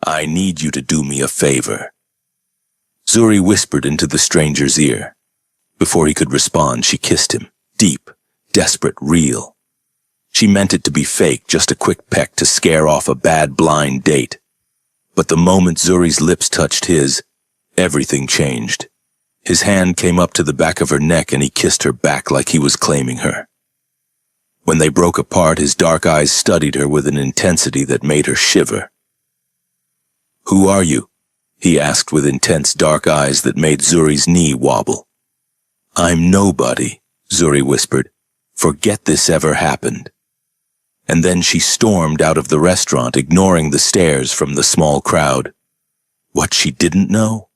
I need you to do me a favor. Zuri whispered into the stranger's ear. Before he could respond, she kissed him. Deep, desperate, real. She meant it to be fake, just a quick peck to scare off a bad blind date. But the moment Zuri's lips touched his, everything changed. His hand came up to the back of her neck and he kissed her back like he was claiming her. When they broke apart, his dark eyes studied her with an intensity that made her shiver. "Who are you?" he asked with intense dark eyes that made Zuri's knee wobble. "I'm nobody," Zuri whispered. "Forget this ever happened." And then she stormed out of the restaurant, ignoring the stares from the small crowd. What she didn't know?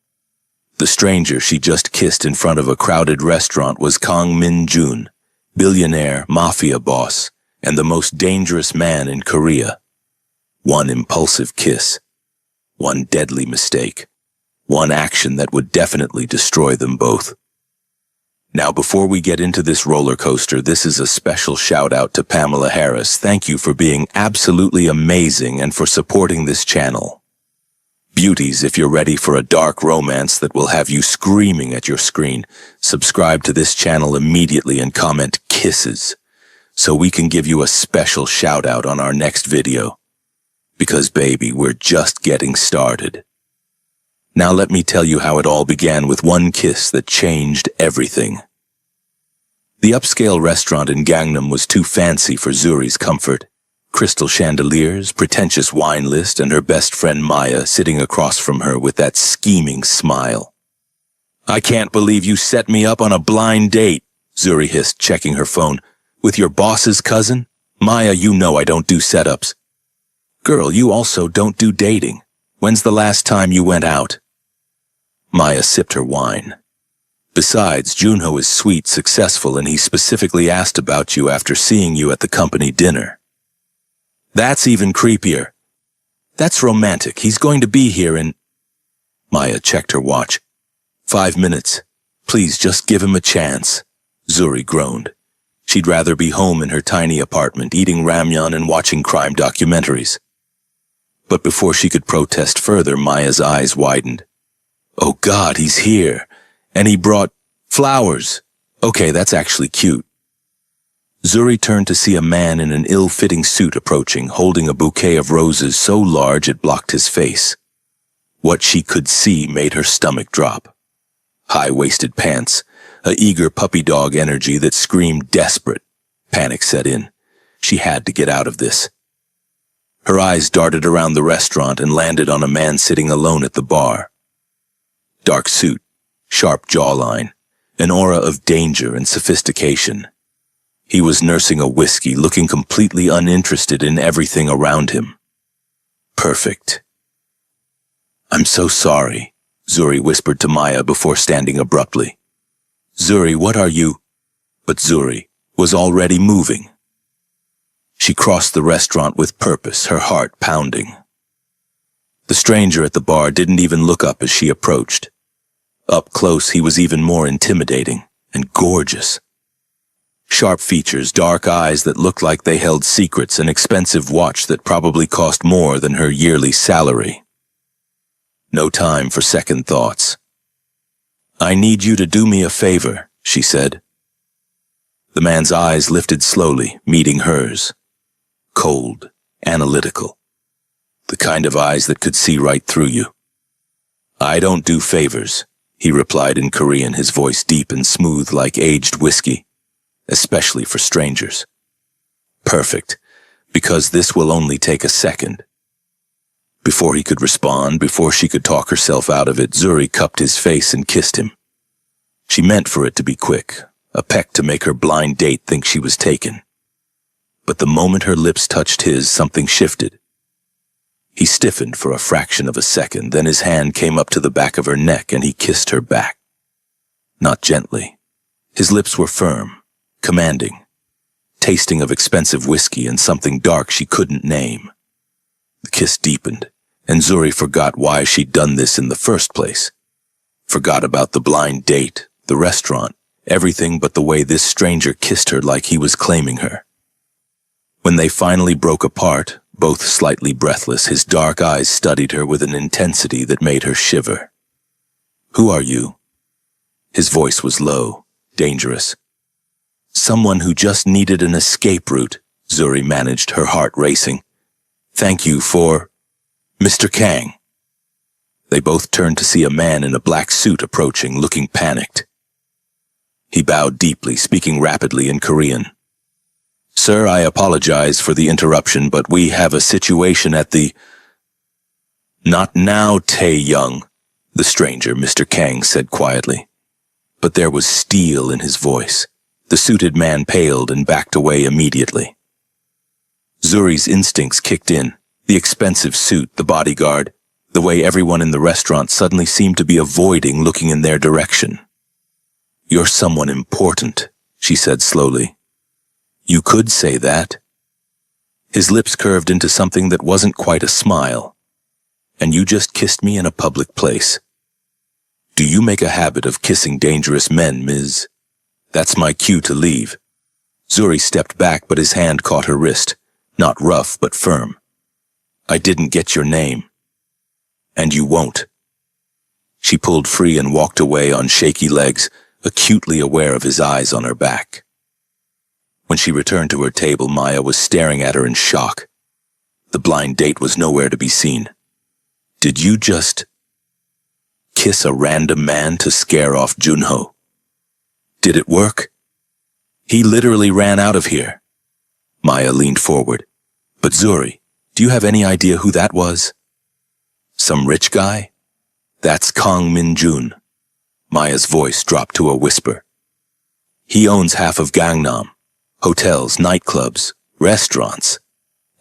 The stranger she just kissed in front of a crowded restaurant was Kang Min-jun, billionaire, mafia boss, and the most dangerous man in Korea. One impulsive kiss. One deadly mistake. One action that would definitely destroy them both. Now, before we get into this roller coaster, this is a special shout out to Pamela Harris. Thank you for being absolutely amazing and for supporting this channel. Beauties, if you're ready for a dark romance that will have you screaming at your screen, subscribe to this channel immediately and comment kisses so we can give you a special shout out on our next video. Because baby, we're just getting started. Now let me tell you how it all began with one kiss that changed everything. The upscale restaurant in Gangnam was too fancy for Zuri's comfort. Crystal chandeliers, pretentious wine list, and her best friend Maya sitting across from her with that scheming smile. "I can't believe you set me up on a blind date," Zuri hissed, checking her phone. "With your boss's cousin? Maya, you know I don't do setups." "Girl, you also don't do dating. When's the last time you went out?" Maya sipped her wine. "Besides, Junho is sweet, successful, and he specifically asked about you after seeing you at the company dinner." "That's even creepier." "That's romantic. He's going to be here in—" Maya checked her watch. 5 minutes. Please just give him a chance," Zuri groaned. She'd rather be home in her tiny apartment, eating ramyun and watching crime documentaries. But before she could protest further, Maya's eyes widened. "Oh God, he's here. And he brought flowers. Okay, that's actually cute." Zuri turned to see a man in an ill-fitting suit approaching, holding a bouquet of roses so large it blocked his face. What she could see made her stomach drop. High-waisted pants, a eager puppy dog energy that screamed desperate. Panic set in. She had to get out of this. Her eyes darted around the restaurant and landed on a man sitting alone at the bar. Dark suit, sharp jawline, an aura of danger and sophistication. He was nursing a whiskey, looking completely uninterested in everything around him. Perfect. "I'm so sorry," Zuri whispered to Maya before standing abruptly. "Zuri, what are you—" But Zuri was already moving. She crossed the restaurant with purpose, her heart pounding. The stranger at the bar didn't even look up as she approached. Up close, he was even more intimidating and gorgeous. Sharp features, dark eyes that looked like they held secrets, an expensive watch that probably cost more than her yearly salary. No time for second thoughts. "I need you to do me a favor," she said. The man's eyes lifted slowly, meeting hers. Cold, analytical. The kind of eyes that could see right through you. "I don't do favors," he replied in Korean, his voice deep and smooth like aged whiskey, especially for strangers. "Perfect, because this will only take a second." Before he could respond, before she could talk herself out of it, Zuri cupped his face and kissed him. She meant for it to be quick, a peck to make her blind date think she was taken. But the moment her lips touched his, something shifted. He stiffened for a fraction of a second, then his hand came up to the back of her neck and he kissed her back. Not gently. His lips were firm, commanding, tasting of expensive whiskey and something dark she couldn't name. The kiss deepened, and Zuri forgot why she'd done this in the first place. Forgot about the blind date, the restaurant, everything but the way this stranger kissed her like he was claiming her. When they finally broke apart, Both slightly breathless, his dark eyes studied her with an intensity that made her shiver. "Who are you?" His voice was low, dangerous. "Someone who just needed an escape route," Zuri managed, her heart racing. "Thank you for Mr. Kang." They both turned to see a man in a black suit approaching, looking panicked. He bowed deeply, speaking rapidly in Korean. "Sir, I apologize for the interruption, but we have a situation at the—" "Not now, Tae-young," the stranger, Mr. Kang, said quietly. But there was steel in his voice. The suited man paled and backed away immediately. Zuri's instincts kicked in. The expensive suit, the bodyguard, the way everyone in the restaurant suddenly seemed to be avoiding looking in their direction. "You're someone important," she said slowly. "You could say that." His lips curved into something that wasn't quite a smile. "And you just kissed me in a public place. Do you make a habit of kissing dangerous men, Ms.? That's my cue to leave." Zuri stepped back, but his hand caught her wrist, not rough but firm. "I didn't get your name. And you won't." She pulled free and walked away on shaky legs, acutely aware of his eyes on her back. When she returned to her table, Maya was staring at her in shock. The blind date was nowhere to be seen. "Did you just kiss a random man to scare off Junho? Did it work?" "He literally ran out of here." Maya leaned forward. "But Zuri, do you have any idea who that was?" "Some rich guy?" "That's Kang Min-jun." Maya's voice dropped to a whisper. "He owns half of Gangnam. Hotels, nightclubs, restaurants.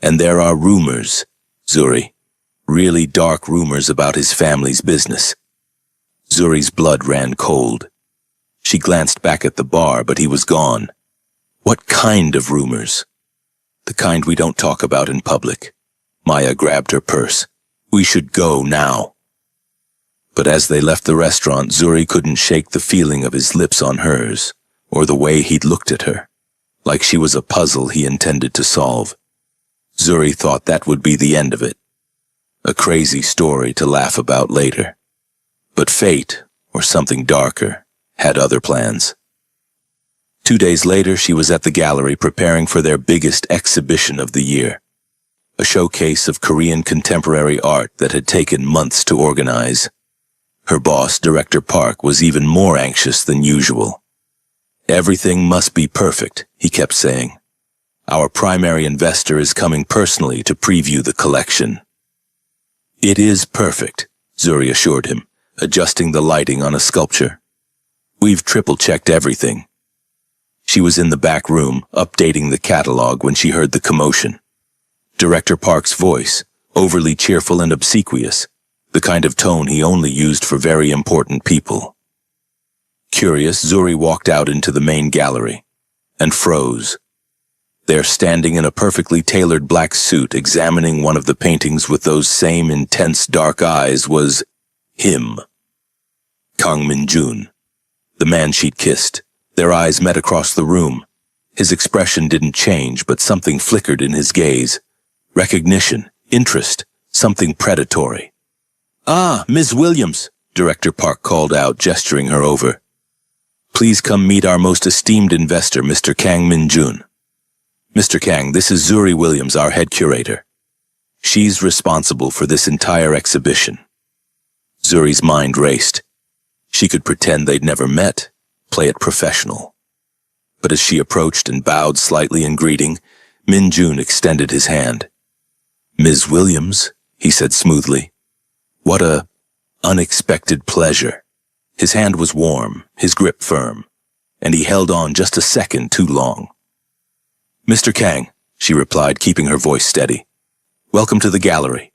And there are rumors, Zuri, really dark rumors about his family's business." Zuri's blood ran cold. She glanced back at the bar, but he was gone. "What kind of rumors?" "The kind we don't talk about in public." Maya grabbed her purse. "We should go now." But as they left the restaurant, Zuri couldn't shake the feeling of his lips on hers, or the way he'd looked at her, like she was a puzzle he intended to solve. Zuri thought that would be the end of it. A crazy story to laugh about later. But fate, or something darker, had other plans. 2 days later, she was at the gallery preparing for their biggest exhibition of the year. A showcase of Korean contemporary art that had taken months to organize. Her boss, Director Park, was even more anxious than usual. "Everything must be perfect," he kept saying. "Our primary investor is coming personally to preview the collection." "It is perfect," Zuri assured him, adjusting the lighting on a sculpture. "We've triple-checked everything." She was in the back room, updating the catalog, when she heard the commotion. Director Park's voice, overly cheerful and obsequious, the kind of tone he only used for very important people. Curious, Zuri walked out into the main gallery and froze. There, standing in a perfectly tailored black suit, examining one of the paintings with those same intense dark eyes, was him. Kang Min-jun, the man she'd kissed. Their eyes met across the room. His expression didn't change, but something flickered in his gaze. Recognition, interest, something predatory. "Ah, Ms. Williams," Director Park called out, gesturing her over. "Please come meet our most esteemed investor, Mr. Kang Min-jun." "Mr. Kang, this is Zuri Williams, our head curator. She's responsible for this entire exhibition." Zuri's mind raced. She could pretend they'd never met, play it professional. But as she approached and bowed slightly in greeting, Min-jun extended his hand. "Ms. Williams," he said smoothly. "What a unexpected pleasure." His hand was warm, his grip firm, and he held on just a second too long. "Mr. Kang," she replied, keeping her voice steady. "Welcome to the gallery.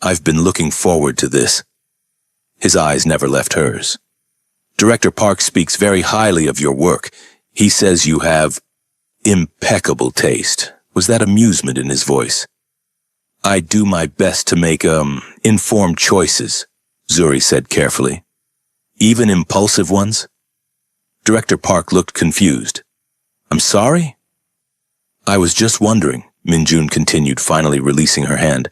I've been looking forward to this." His eyes never left hers. "Director Park speaks very highly of your work. He says you have impeccable taste." Was that amusement in his voice? "I do my best to make, informed choices," Zuri said carefully. "Even impulsive ones?" Director Park looked confused. "I'm sorry?" "I was just wondering," Minjun continued, finally releasing her hand.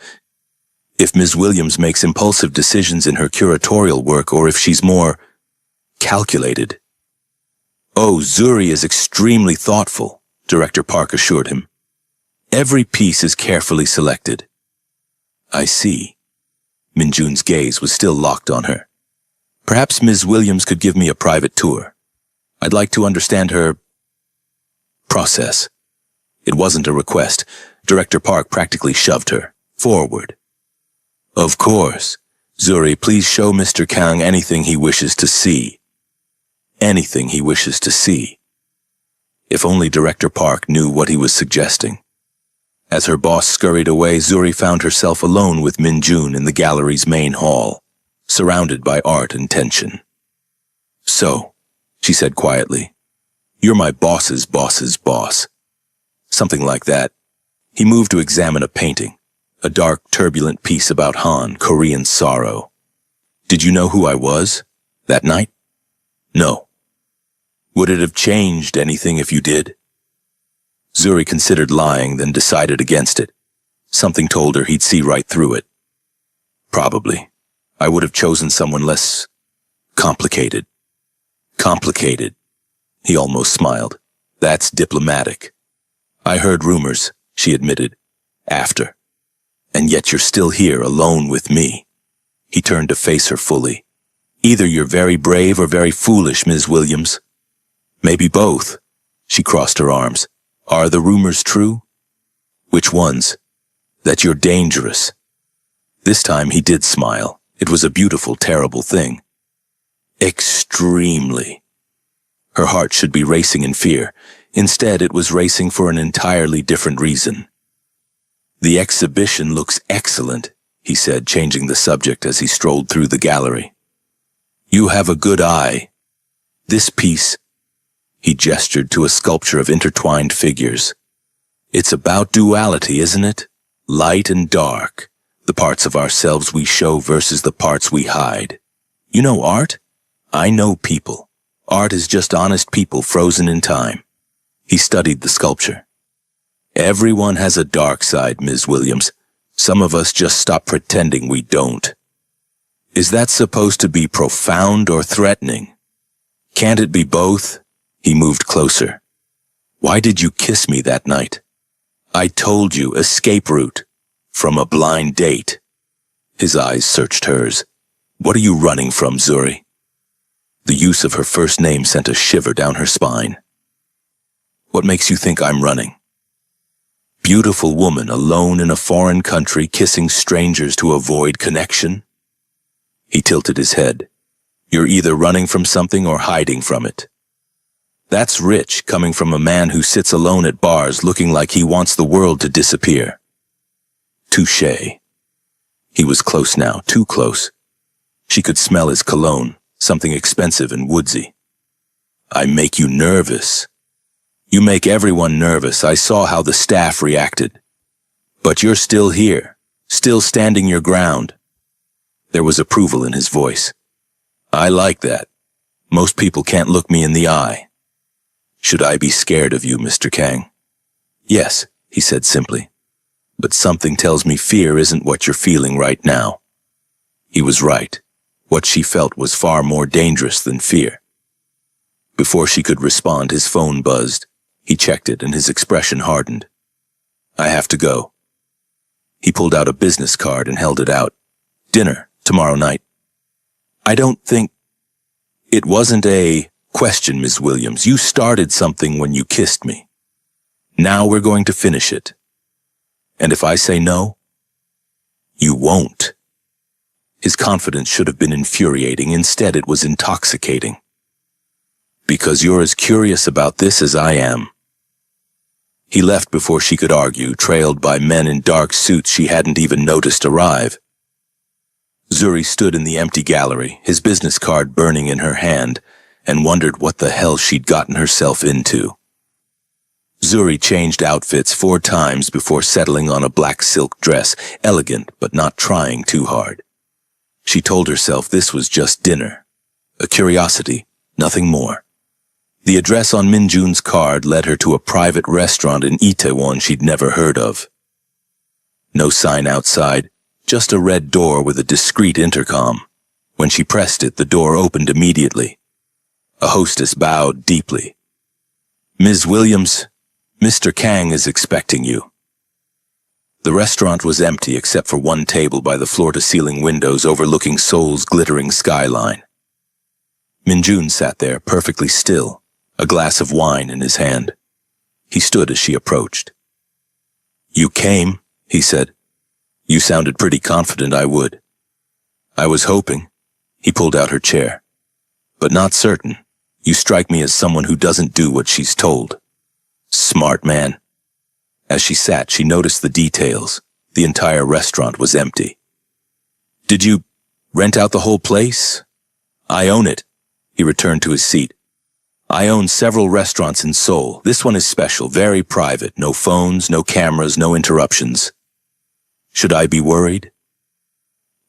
If Ms. Williams makes impulsive decisions in her curatorial work, or if she's more calculated. Oh, Zuri is extremely thoughtful, Director Park assured him. Every piece is carefully selected. I see. Minjun's gaze was still locked on her. Perhaps Ms. Williams could give me a private tour. I'd like to understand her process. It wasn't a request. Director Park practically shoved her forward. Of course. Zuri, please show Mr. Kang anything he wishes to see. Anything he wishes to see. If only Director Park knew what he was suggesting. As her boss scurried away, Zuri found herself alone with Minjun in the gallery's main hall, surrounded by art and tension. So, she said quietly, you're my boss's boss's boss. Something like that. He moved to examine a painting, a dark, turbulent piece about Han, Korean sorrow. Did you know who I was that night? No. Would it have changed anything if you did? Zuri considered lying, then decided against it. Something told her he'd see right through it. Probably. I would have chosen someone less complicated. Complicated. He almost smiled. That's diplomatic. I heard rumors, she admitted, after. And yet you're still here alone with me. He turned to face her fully. Either you're very brave or very foolish, Ms. Williams. Maybe both. She crossed her arms. Are the rumors true? Which ones? That you're dangerous. This time he did smile. It was a beautiful, terrible thing. Extremely. Her heart should be racing in fear. Instead, it was racing for an entirely different reason. The exhibition looks excellent, he said, changing the subject as he strolled through the gallery. You have a good eye. This piece, he gestured to a sculpture of intertwined figures. It's about duality, isn't it? Light and dark, the parts of ourselves we show versus the parts we hide. You know art? I know people. Art is just honest people frozen in time. He studied the sculpture. Everyone has a dark side, Ms. Williams. Some of us just stop pretending we don't. Is that supposed to be profound or threatening? Can't it be both? He moved closer. Why did you kiss me that night? I told you, escape route. From a blind date. His eyes searched hers. What are you running from, Zuri? The use of her first name sent a shiver down her spine. What makes you think I'm running? Beautiful woman alone in a foreign country kissing strangers to avoid connection? He tilted his head. You're either running from something or hiding from it. That's rich, coming from a man who sits alone at bars looking like he wants the world to disappear. Touché. He was close now, too close. She could smell his cologne, something expensive and woodsy. I make you nervous. You make everyone nervous. I saw how the staff reacted. But you're still here, still standing your ground. There was approval in his voice. I like that. Most people can't look me in the eye. Should I be scared of you, Mr. Kang? Yes, he said simply. But something tells me fear isn't what you're feeling right now. He was right. What she felt was far more dangerous than fear. Before she could respond, his phone buzzed. He checked it and his expression hardened. I have to go. He pulled out a business card and held it out. Dinner, tomorrow night. I don't think... It wasn't a question, Ms. Williams. You started something when you kissed me. Now we're going to finish it. And if I say no, you won't. His confidence should have been infuriating. Instead, it was intoxicating. Because you're as curious about this as I am. He left before she could argue, trailed by men in dark suits she hadn't even noticed arrive. Zuri stood in the empty gallery, his business card burning in her hand, and wondered what the hell she'd gotten herself into. Zuri changed outfits 4 times before settling on a black silk dress, elegant but not trying too hard. She told herself this was just dinner, a curiosity, nothing more. The address on Minjun's card led her to a private restaurant in Itaewon she'd never heard of. No sign outside, just a red door with a discreet intercom. When she pressed it, the door opened immediately. A hostess bowed deeply. "Ms. Williams, Mr. Kang is expecting you." The restaurant was empty except for one table by the floor-to-ceiling windows overlooking Seoul's glittering skyline. Minjun sat there, perfectly still, a glass of wine in his hand. He stood as she approached. "You came," he said. "You sounded pretty confident I would." "I was hoping." He pulled out her chair. "But not certain. You strike me as someone who doesn't do what she's told." "Smart man." As she sat, she noticed the details. The entire restaurant was empty. "Did you rent out the whole place?" "I own it." He returned to his seat. "I own several restaurants in Seoul. This one is special, very private. No phones, no cameras, no interruptions." "Should I be worried?"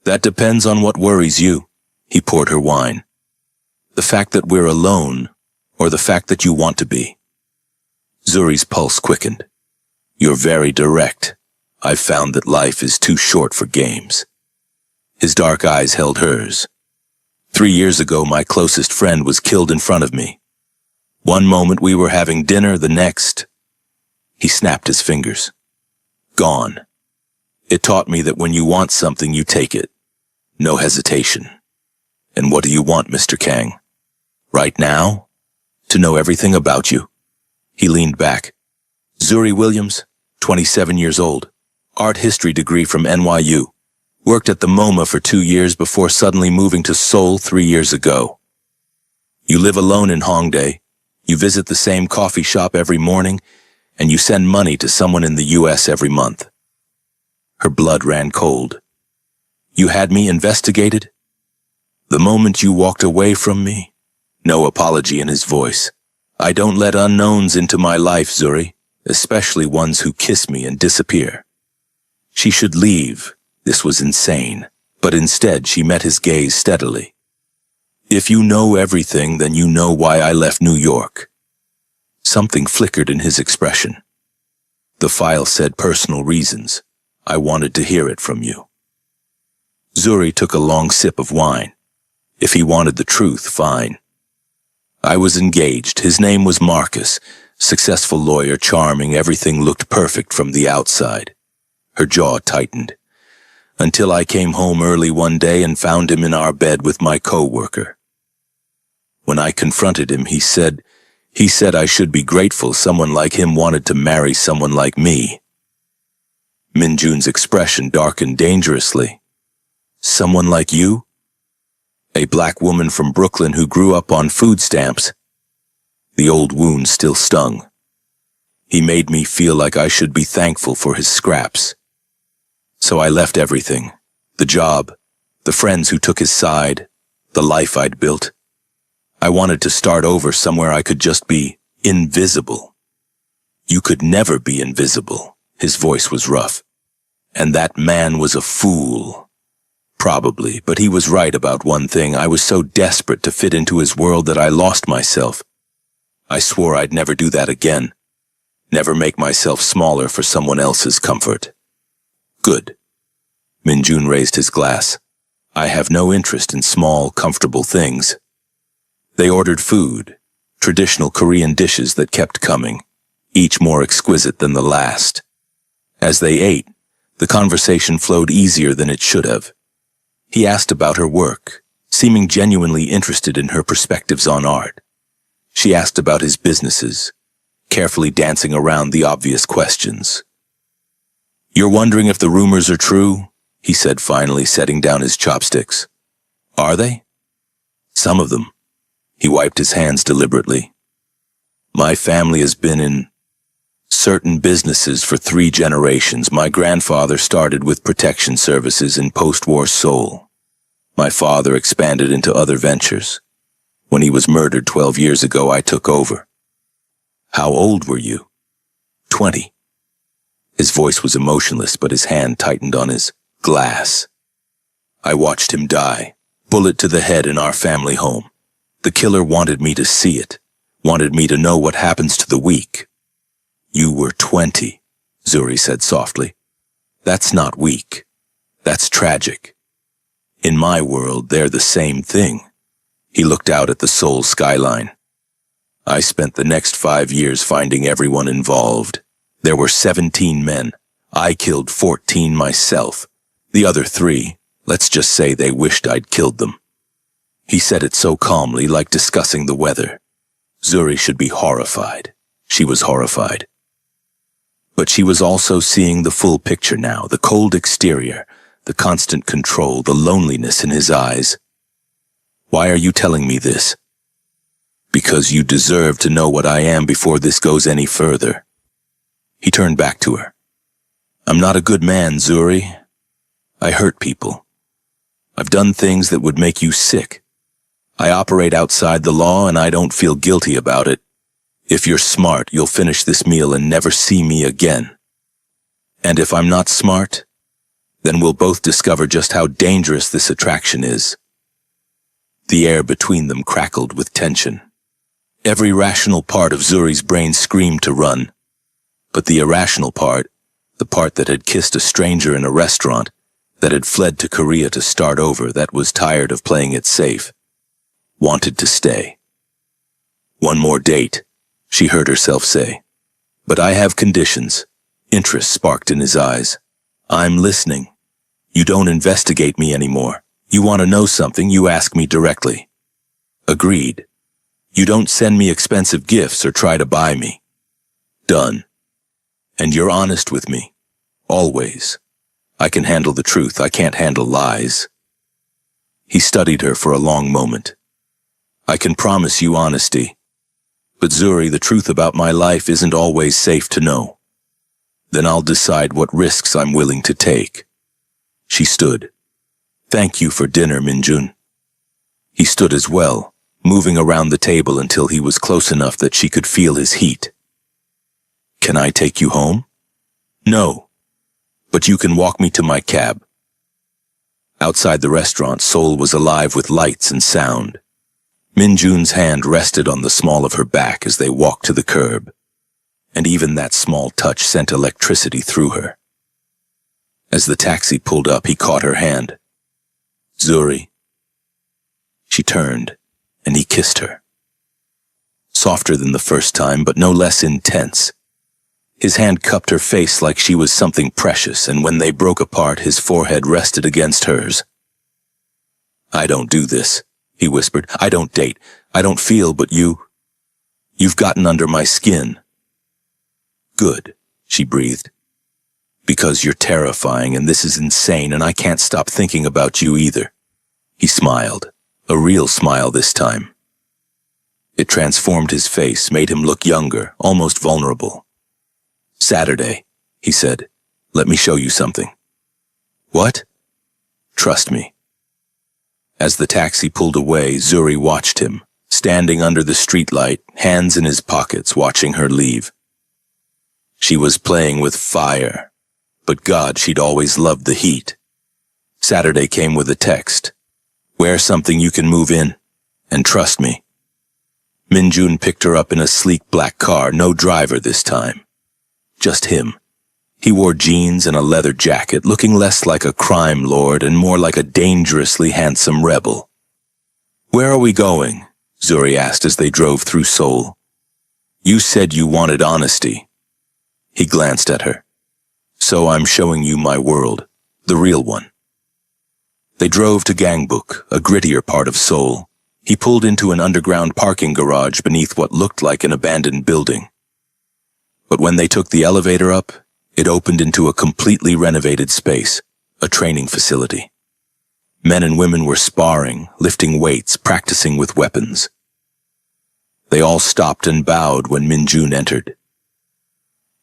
"That depends on what worries you." He poured her wine. "The fact that we're alone, or the fact that you want to be?" Zuri's pulse quickened. "You're very direct. I've found that life is too short for games." His dark eyes held hers. 3 years ago, my closest friend was killed in front of me. One moment we were having dinner, the next... He snapped his fingers. Gone. It taught me that when you want something, you take it. No hesitation. And what do you want, Mr. Kang? Right now? To know everything about you. He leaned back. Zuri Williams, 27 years old. Art history degree from NYU. Worked at the MoMA for 2 years before suddenly moving to Seoul 3 years ago. You live alone in Hongdae. You visit the same coffee shop every morning, and you send money to someone in the US every month. Her blood ran cold. You had me investigated? The moment you walked away from me? No apology in his voice. I don't let unknowns into my life, Zuri, especially ones who kiss me and disappear. She should leave. This was insane, but instead she met his gaze steadily. If you know everything, then you know why I left New York. Something flickered in his expression. The file said personal reasons. I wanted to hear it from you. Zuri took a long sip of wine. If he wanted the truth, fine. I was engaged. His name was Marcus. Successful lawyer, charming, everything looked perfect from the outside. Her jaw tightened. Until I came home early one day and found him in our bed with my co-worker. When I confronted him, he said I should be grateful someone like him wanted to marry someone like me. Minjun's expression darkened dangerously. Someone like you? A black woman from Brooklyn who grew up on food stamps. The old wound still stung. He made me feel like I should be thankful for his scraps. So I left everything. The job, the friends who took his side, the life I'd built. I wanted to start over somewhere I could just be invisible. You could never be invisible. His voice was rough. And that man was a fool. Probably, but he was right about one thing. I was so desperate to fit into his world that I lost myself. I swore I'd never do that again. Never make myself smaller for someone else's comfort. Good. Minjun raised his glass. I have no interest in small, comfortable things. They ordered food, traditional Korean dishes that kept coming, each more exquisite than the last. As they ate, the conversation flowed easier than it should have. He asked about her work, seeming genuinely interested in her perspectives on art. She asked about his businesses, carefully dancing around the obvious questions. You're wondering if the rumors are true? He said finally, setting down his chopsticks. Are they? Some of them. He wiped his hands deliberately. My family has been in certain businesses for 3 generations. My grandfather started with protection services in post-war Seoul. My father expanded into other ventures. When he was murdered 12 years ago, I took over. How old were you? 20. His voice was emotionless, but his hand tightened on his glass. I watched him die, bullet to the head in our family home. The killer wanted me to see it. Wanted me to know what happens to the weak. You were 20, Zuri said softly. That's not weak. That's tragic. In my world, they're the same thing. He looked out at the Seoul skyline. I spent the next 5 years finding everyone involved. There were 17 men. I killed 14 myself. The other 3, let's just say they wished I'd killed them. He said it so calmly, like discussing the weather. Zuri should be horrified. She was horrified. But she was also seeing the full picture now, the cold exterior, the constant control, the loneliness in his eyes. Why are you telling me this? Because you deserve to know what I am before this goes any further. He turned back to her. I'm not a good man, Zuri. I hurt people. I've done things that would make you sick. I operate outside the law and I don't feel guilty about it. If you're smart, you'll finish this meal and never see me again. And if I'm not smart, then we'll both discover just how dangerous this attraction is. The air between them crackled with tension. Every rational part of Zuri's brain screamed to run. But the irrational part, the part that had kissed a stranger in a restaurant, that had fled to Korea to start over, that was tired of playing it safe, wanted to stay. One more date, she heard herself say. But I have conditions. Interest sparked in his eyes. I'm listening. You don't investigate me anymore. You want to know something, you ask me directly. Agreed. You don't send me expensive gifts or try to buy me. Done. And you're honest with me. Always. I can handle the truth, I can't handle lies. He studied her for a long moment. I can promise you honesty. But Zuri, the truth about my life isn't always safe to know. Then I'll decide what risks I'm willing to take. She stood. Thank you for dinner, Minjun. He stood as well, moving around the table until he was close enough that she could feel his heat. Can I take you home? No. But you can walk me to my cab. Outside the restaurant, Seoul was alive with lights and sound. Minjun's hand rested on the small of her back as they walked to the curb, and even that small touch sent electricity through her. As the taxi pulled up, he caught her hand. Zuri. She turned, and he kissed her. Softer than the first time, but no less intense. His hand cupped her face like she was something precious, and when they broke apart, his forehead rested against hers. I don't do this, he whispered. I don't date. I don't feel, but you've gotten under my skin. Good, she breathed. Because you're terrifying, and this is insane, and I can't stop thinking about you either. He smiled, a real smile this time. It transformed his face, made him look younger, almost vulnerable. Saturday, he said. Let me show you something. What? Trust me. As the taxi pulled away, Zuri watched him, standing under the streetlight, hands in his pockets, watching her leave. She was playing with fire, but God, she'd always loved the heat. Saturday came with a text. Wear something you can move in, and trust me. Minjun picked her up in a sleek black car, no driver this time. Just him. He wore jeans and a leather jacket, looking less like a crime lord and more like a dangerously handsome rebel. Where are we going? Zuri asked as they drove through Seoul. You said you wanted honesty. He glanced at her. So I'm showing you my world, the real one. They drove to Gangbuk, a grittier part of Seoul. He pulled into an underground parking garage beneath what looked like an abandoned building. But when they took the elevator up, it opened into a completely renovated space, a training facility. Men and women were sparring, lifting weights, practicing with weapons. They all stopped and bowed when Minjun entered.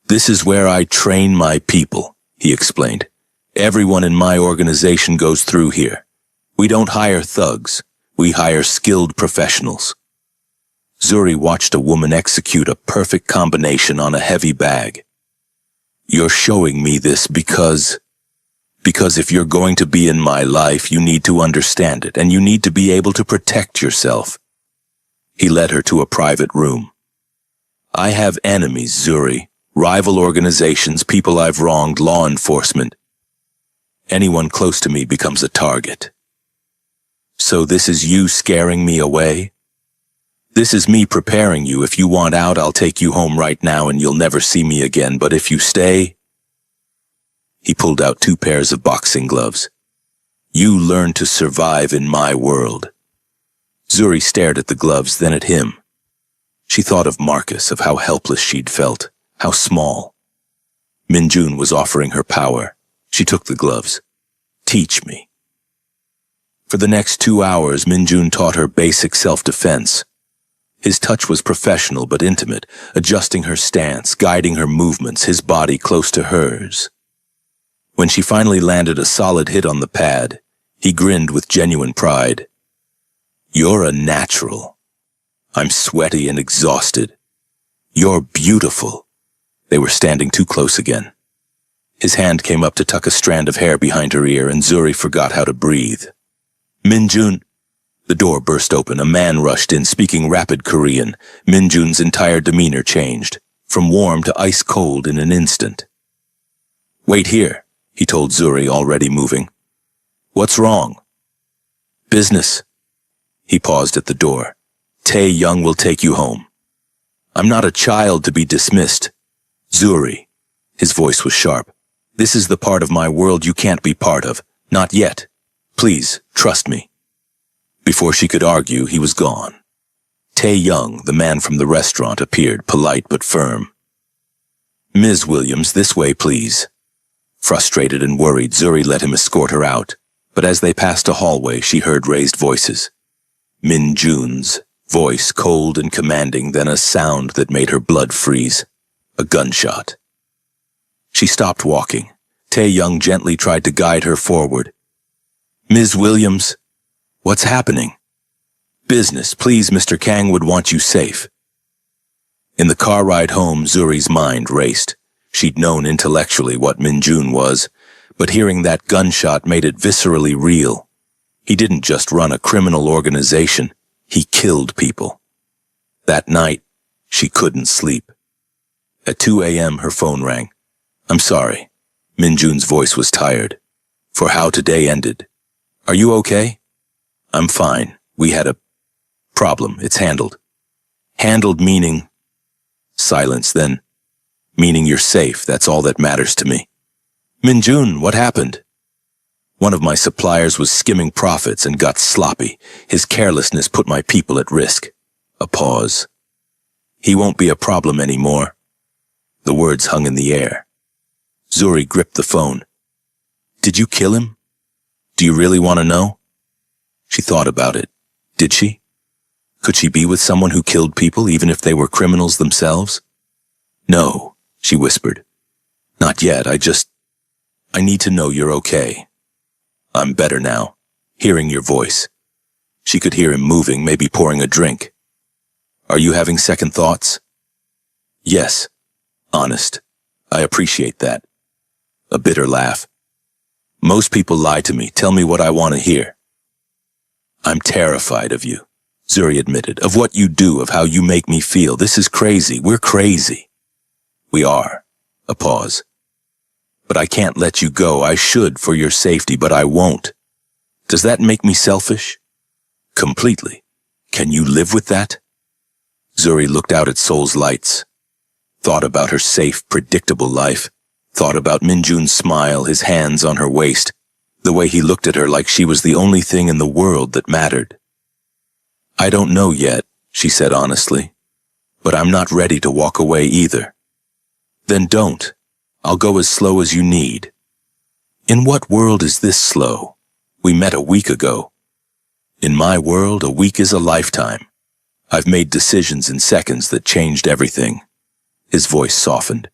This is where I train my people, he explained. Everyone in my organization goes through here. We don't hire thugs. We hire skilled professionals. Zuri watched a woman execute a perfect combination on a heavy bag. You're showing me this because if you're going to be in my life, you need to understand it, and you need to be able to protect yourself. He led her to a private room. I have enemies, Zuri. Rival organizations, people I've wronged, law enforcement. Anyone close to me becomes a target. So this is you scaring me away? This is me preparing you. If you want out, I'll take you home right now and you'll never see me again. But if you stay... He pulled out 2 pairs of boxing gloves. You learn to survive in my world. Zuri stared at the gloves, then at him. She thought of Marcus, of how helpless she'd felt, how small. Minjun was offering her power. She took the gloves. Teach me. For the next 2 hours, Minjun taught her basic self-defense. His touch was professional but intimate, adjusting her stance, guiding her movements, his body close to hers. When she finally landed a solid hit on the pad, he grinned with genuine pride. You're a natural. I'm sweaty and exhausted. You're beautiful. They were standing too close again. His hand came up to tuck a strand of hair behind her ear, and Zuri forgot how to breathe. Minjun. The door burst open. A man rushed in, speaking rapid Korean. Minjun's entire demeanor changed, from warm to ice cold in an instant. Wait here, he told Zuri, already moving. What's wrong? Business. He paused at the door. Tae Young will take you home. I'm not a child to be dismissed. Zuri. His voice was sharp. This is the part of my world you can't be part of. Not yet. Please, trust me. Before she could argue, he was gone. Tae Young, the man from the restaurant, appeared, polite but firm. Ms. Williams, this way, please. Frustrated and worried, Zuri let him escort her out, but as they passed a hallway, she heard raised voices. Minjun's voice, cold and commanding, then a sound that made her blood freeze. A gunshot. She stopped walking. Tae Young gently tried to guide her forward. Ms. Williams, what's happening? Business, please, Mr. Kang would want you safe. In the car ride home, Zuri's mind raced. She'd known intellectually what Minjun was, but hearing that gunshot made it viscerally real. He didn't just run a criminal organization, he killed people. That night, she couldn't sleep. At 2 a.m., her phone rang. I'm sorry. Minjun's voice was tired. For how today ended. Are you okay? I'm fine. We had a problem. It's handled. Handled meaning... Silence, then. Meaning you're safe. That's all that matters to me. Minjun, what happened? One of my suppliers was skimming profits and got sloppy. His carelessness put my people at risk. A pause. He won't be a problem anymore. The words hung in the air. Zuri gripped the phone. Did you kill him? Do you really want to know? She thought about it. Did she? Could she be with someone who killed people even if they were criminals themselves? No, she whispered. Not yet, I need to know you're okay. I'm better now, hearing your voice. She could hear him moving, maybe pouring a drink. Are you having second thoughts? Yes. Honest. I appreciate that. A bitter laugh. Most people lie to me, tell me what I want to hear. I'm terrified of you, Zuri admitted, of what you do, of how you make me feel. This is crazy. We're crazy. We are. A pause. But I can't let you go. I should for your safety, but I won't. Does that make me selfish? Completely. Can you live with that? Zuri looked out at Seoul's lights. Thought about her safe, predictable life. Thought about Minjun's smile, his hands on her waist, the way he looked at her like she was the only thing in the world that mattered. I don't know yet, she said honestly, but I'm not ready to walk away either. Then don't. I'll go as slow as you need. In what world is this slow? We met a week ago. In my world, a week is a lifetime. I've made decisions in seconds that changed everything. His voice softened.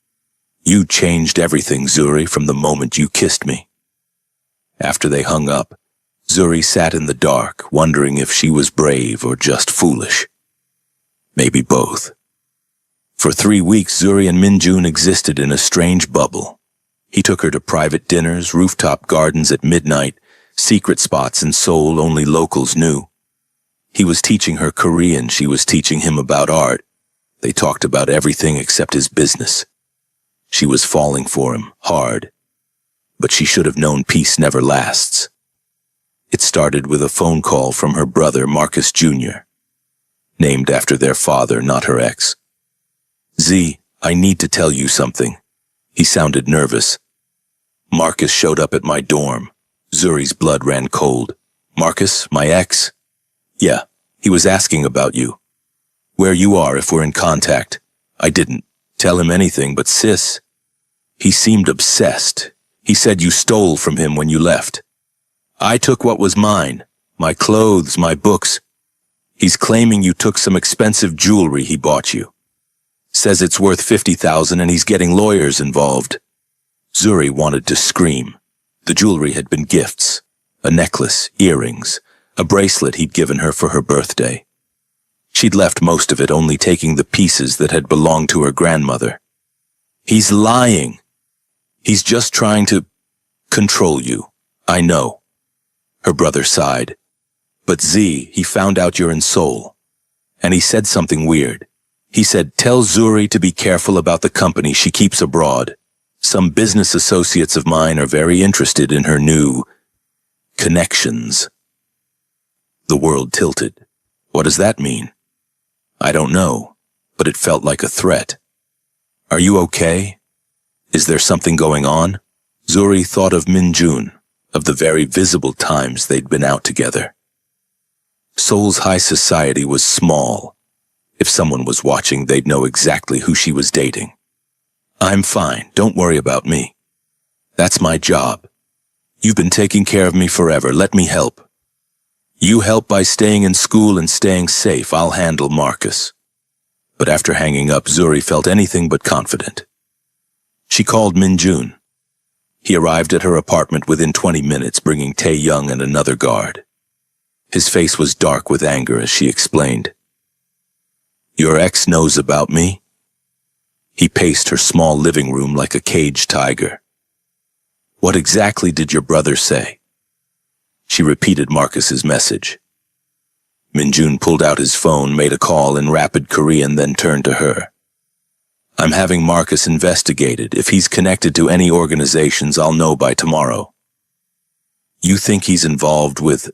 You changed everything, Zuri, from the moment you kissed me. After they hung up, Zuri sat in the dark, wondering if she was brave or just foolish. Maybe both. For 3 weeks, Zuri and Minjun existed in a strange bubble. He took her to private dinners, rooftop gardens at midnight, secret spots in Seoul only locals knew. He was teaching her Korean, she was teaching him about art. They talked about everything except his business. She was falling for him, hard. But she should have known peace never lasts. It started with a phone call from her brother, Marcus Jr., named after their father, not her ex. Z, I need to tell you something. He sounded nervous. Marcus showed up at my dorm. Zuri's blood ran cold. Marcus, my ex? Yeah, he was asking about you. Where you are if we're in contact. I didn't tell him anything, but sis. He seemed obsessed. He said you stole from him when you left. I took what was mine. My clothes, my books. He's claiming you took some expensive jewelry he bought you. Says it's worth $50,000 and he's getting lawyers involved. Zuri wanted to scream. The jewelry had been gifts. A necklace, earrings, a bracelet he'd given her for her birthday. She'd left most of it, only taking the pieces that had belonged to her grandmother. He's lying. He's just trying to control you. I know. Her brother sighed. But Z, he found out you're in Seoul. And he said something weird. He said, tell Zuri to be careful about the company she keeps abroad. Some business associates of mine are very interested in her new connections. The world tilted. What does that mean? I don't know, but it felt like a threat. Are you okay? Is there something going on? Zuri thought of Min-jun, of the very visible times they'd been out together. Seoul's high society was small. If someone was watching, they'd know exactly who she was dating. I'm fine, don't worry about me. That's my job. You've been taking care of me forever, let me help. You help by staying in school and staying safe, I'll handle Marcus. But after hanging up, Zuri felt anything but confident. She called Min-jun. He arrived at her apartment within 20 minutes, bringing Tae-young and another guard. His face was dark with anger as she explained. Your ex knows about me? He paced her small living room like a caged tiger. What exactly did your brother say? She repeated Marcus's message. Min-jun pulled out his phone, made a call in rapid Korean, then turned to her. I'm having Marcus investigated. If he's connected to any organizations, I'll know by tomorrow. You think he's involved with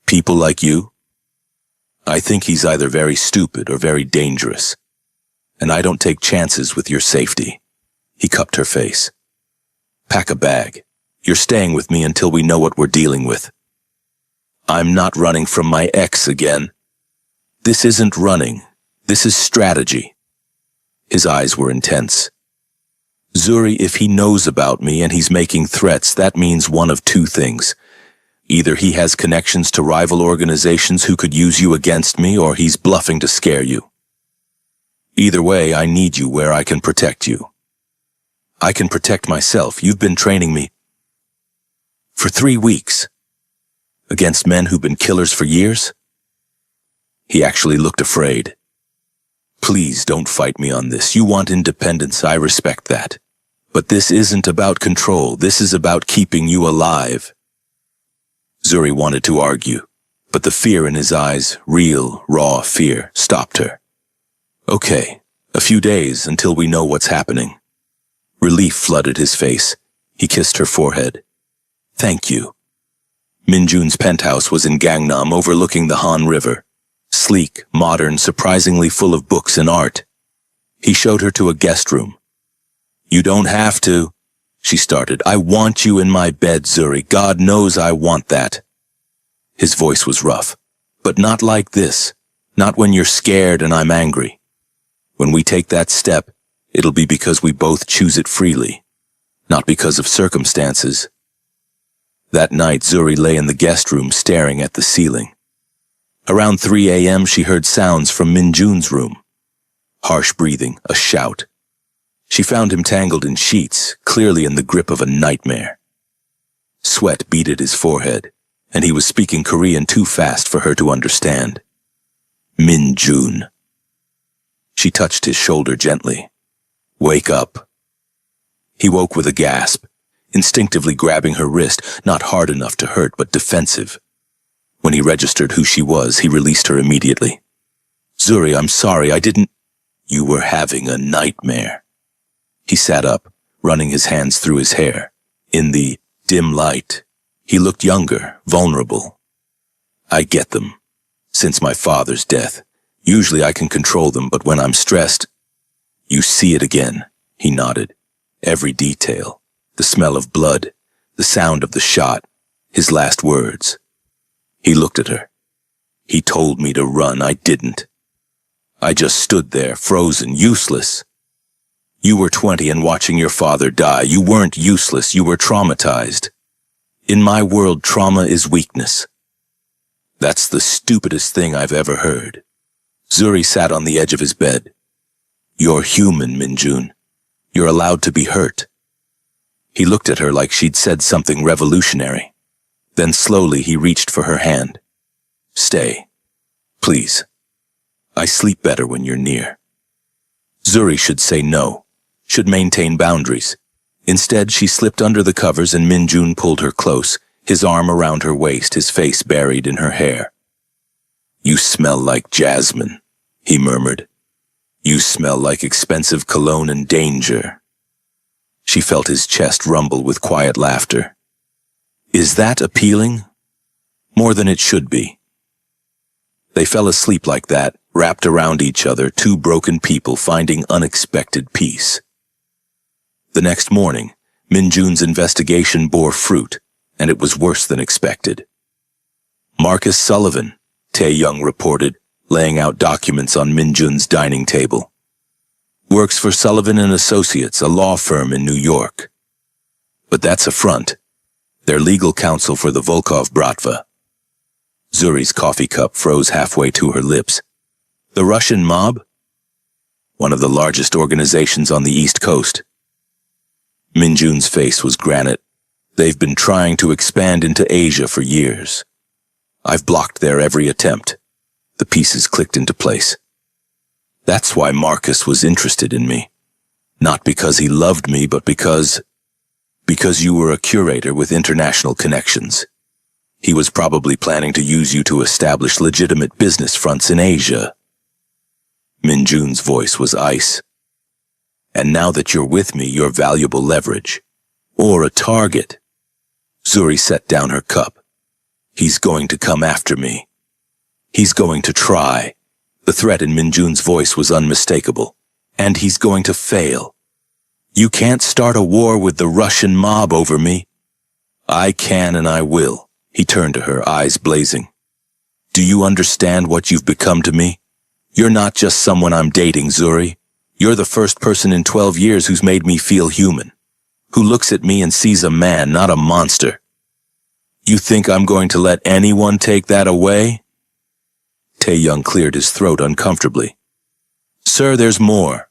people like you? I think he's either very stupid or very dangerous. And I don't take chances with your safety. He cupped her face. Pack a bag. You're staying with me until we know what we're dealing with. I'm not running from my ex again. This isn't running. This is strategy. His eyes were intense. Zuri, if he knows about me and he's making threats, that means one of two things. Either he has connections to rival organizations who could use you against me, or he's bluffing to scare you. Either way, I need you where I can protect you. I can protect myself. You've been training me for 3 weeks. Against men who've been killers for years? He actually looked afraid. Please don't fight me on this. You want independence, I respect that. But this isn't about control. This is about keeping you alive. Zuri wanted to argue, but the fear in his eyes, real, raw fear, stopped her. Okay, a few days until we know what's happening. Relief flooded his face. He kissed her forehead. Thank you. Min-jun's penthouse was in Gangnam, overlooking the Han River. Sleek, modern, surprisingly full of books and art. He showed her to a guest room. You don't have to, she started. I want you in my bed, Zuri. God knows I want that. His voice was rough. But not like this. Not when you're scared and I'm angry. When we take that step, it'll be because we both choose it freely. Not because of circumstances. That night, Zuri lay in the guest room staring at the ceiling. Around 3 a.m., she heard sounds from Min-jun's room. Harsh breathing, a shout. She found him tangled in sheets, clearly in the grip of a nightmare. Sweat beaded his forehead, and he was speaking Korean too fast for her to understand. Min-jun. She touched his shoulder gently. Wake up. He woke with a gasp, instinctively grabbing her wrist, not hard enough to hurt, but defensive. When When he registered who she was, he released her immediately. Zuri, I'm sorry, I didn't... You were having a nightmare. He sat up, running his hands through his hair. In the dim light, he looked younger, vulnerable. I get them. Since my father's death. Usually I can control them, but when I'm stressed... You see it again, he nodded. Every detail. The smell of blood. The sound of the shot. His last words. He looked at her. He told me to run, I didn't. I just stood there, frozen, useless. You were 20 and watching your father die. You weren't useless, you were traumatized. In my world, trauma is weakness. That's the stupidest thing I've ever heard. Zuri sat on the edge of his bed. You're human, Minjun. You're allowed to be hurt. He looked at her like she'd said something revolutionary. Then slowly he reached for her hand. Stay. Please. I sleep better when you're near. Zuri should say no, should maintain boundaries. Instead, she slipped under the covers and Minjun pulled her close, his arm around her waist, his face buried in her hair. You smell like jasmine, he murmured. You smell like expensive cologne and danger. She felt his chest rumble with quiet laughter. Is that appealing? More than it should be. They fell asleep like that, wrapped around each other, two broken people finding unexpected peace. The next morning, Minjun's investigation bore fruit, and it was worse than expected. Marcus Sullivan, Tae-young reported, laying out documents on Minjun's dining table. Works for Sullivan and Associates, a law firm in New York. But that's a front. They're legal counsel for the Volkov Bratva. Zuri's coffee cup froze halfway to her lips. The Russian mob? One of the largest organizations on the East Coast. Minjun's face was granite. They've been trying to expand into Asia for years. I've blocked their every attempt. The pieces clicked into place. That's why Marcus was interested in me. Not because he loved me, but because you were a curator with international connections. He was probably planning to use you to establish legitimate business fronts in Asia. Minjun's voice was ice. And now that you're with me, you're valuable leverage. Or a target. Zuri set down her cup. He's going to come after me. He's going to try. The threat in Minjun's voice was unmistakable. And he's going to fail. You can't start a war with the Russian mob over me. I can and I will. He turned to her, eyes blazing. Do you understand what you've become to me? You're not just someone I'm dating, Zuri. You're the first person in 12 years who's made me feel human. Who looks at me and sees a man, not a monster. You think I'm going to let anyone take that away? Tae-young cleared his throat uncomfortably. Sir, there's more.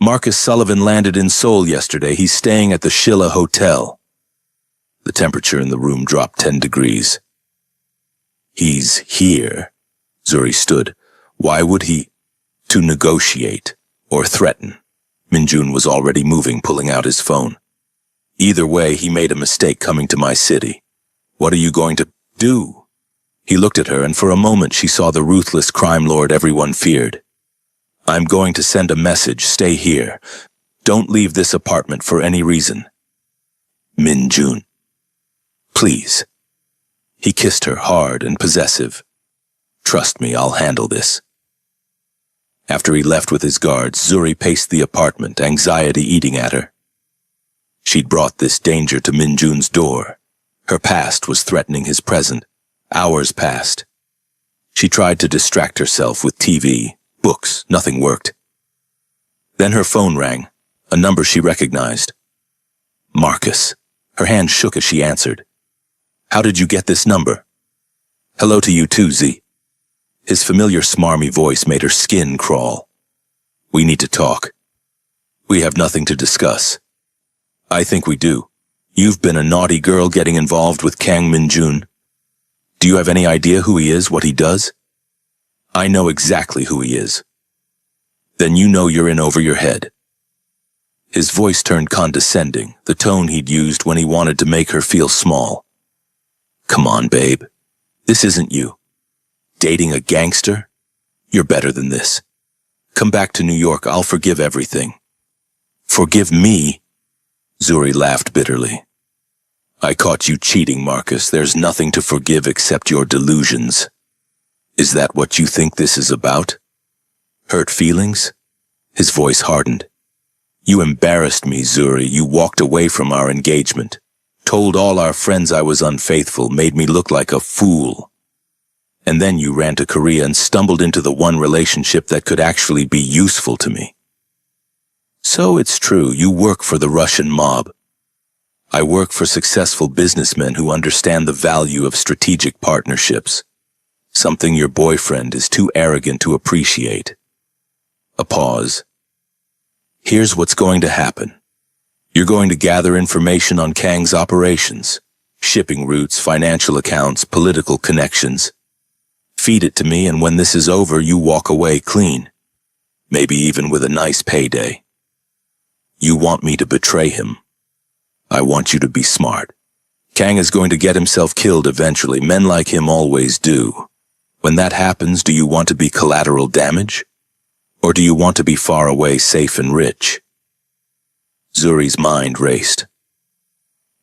Marcus Sullivan landed in Seoul yesterday. He's staying at the Shilla Hotel. The temperature in the room dropped 10 degrees. He's here. Zuri stood. Why would he? To negotiate or threaten. Minjun was already moving, pulling out his phone. Either way, he made a mistake coming to my city. What are you going to do? He looked at her, and for a moment she saw the ruthless crime lord everyone feared. I'm going to send a message. Stay here. Don't leave this apartment for any reason. Minjun. Please. He kissed her, hard and possessive. Trust me, I'll handle this. After he left with his guards, Zuri paced the apartment, anxiety eating at her. She'd brought this danger to Minjun's door. Her past was threatening his present. Hours passed. She tried to distract herself with TV, books. Nothing worked. Then her phone rang, a number she recognized. Marcus. Her hand shook as she answered. How did you get this number? Hello to you too, Z. His familiar smarmy voice made her skin crawl. We need to talk. We have nothing to discuss. I think we do. You've been a naughty girl getting involved with Kang Minjun. Do you have any idea who he is, what he does? I know exactly who he is. Then you know you're in over your head. His voice turned condescending, the tone he'd used when he wanted to make her feel small. Come on, babe. This isn't you. dating a gangster? You're better than this. Come back to New York, I'll forgive everything. Forgive me? Zuri laughed bitterly. I caught you cheating, Marcus. There's nothing to forgive except your delusions. Is that what you think this is about? Hurt feelings? His voice hardened. You embarrassed me, Zuri. You walked away from our engagement. Told all our friends I was unfaithful, made me look like a fool. And then you ran to Korea and stumbled into the one relationship that could actually be useful to me. So it's true, you work for the Russian mob. I work for successful businessmen who understand the value of strategic partnerships, something your boyfriend is too arrogant to appreciate. A pause. Here's what's going to happen. You're going to gather information on Kang's operations, shipping routes, financial accounts, political connections. Feed it to me, and when this is over, you walk away clean. Maybe even with a nice payday. You want me to betray him. I want you to be smart. Kang is going to get himself killed eventually. Men like him always do. When that happens, do you want to be collateral damage? Or do you want to be far away, safe and rich? Zuri's mind raced.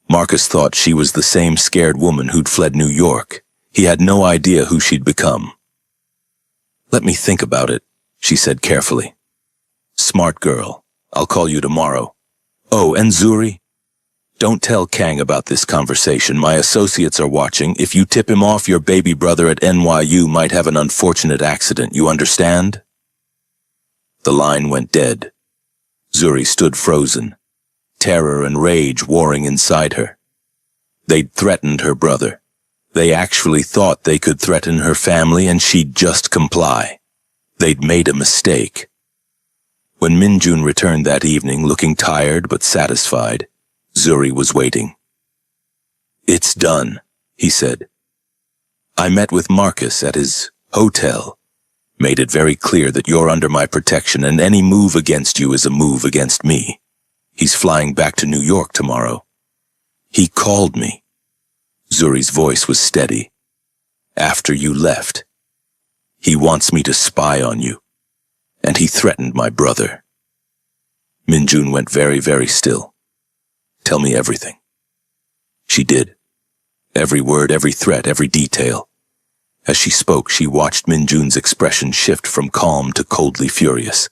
Marcus thought she was the same scared woman who'd fled New York. He had no idea who she'd become. Let me think about it, she said carefully. Smart girl. I'll call you tomorrow. Oh, and Zuri? Don't tell Kang about this conversation. My associates are watching. If you tip him off, your baby brother at NYU might have an unfortunate accident. You understand? The line went dead. Zuri stood frozen, terror and rage warring inside her. They'd threatened her brother. They actually thought they could threaten her family and she'd just comply. They'd made a mistake. When Minjun returned that evening looking tired but satisfied, Zuri was waiting. It's done, he said. I met with Marcus at his hotel. Made it very clear that you're under my protection and any move against you is a move against me. He's flying back to New York tomorrow. He called me. Zuri's voice was steady. After you left. He wants me to spy on you. And he threatened my brother. Minjun went very, very still. Tell me everything. She did. Every word, every threat, every detail. As she spoke, she watched Minjun's expression shift from calm to coldly furious.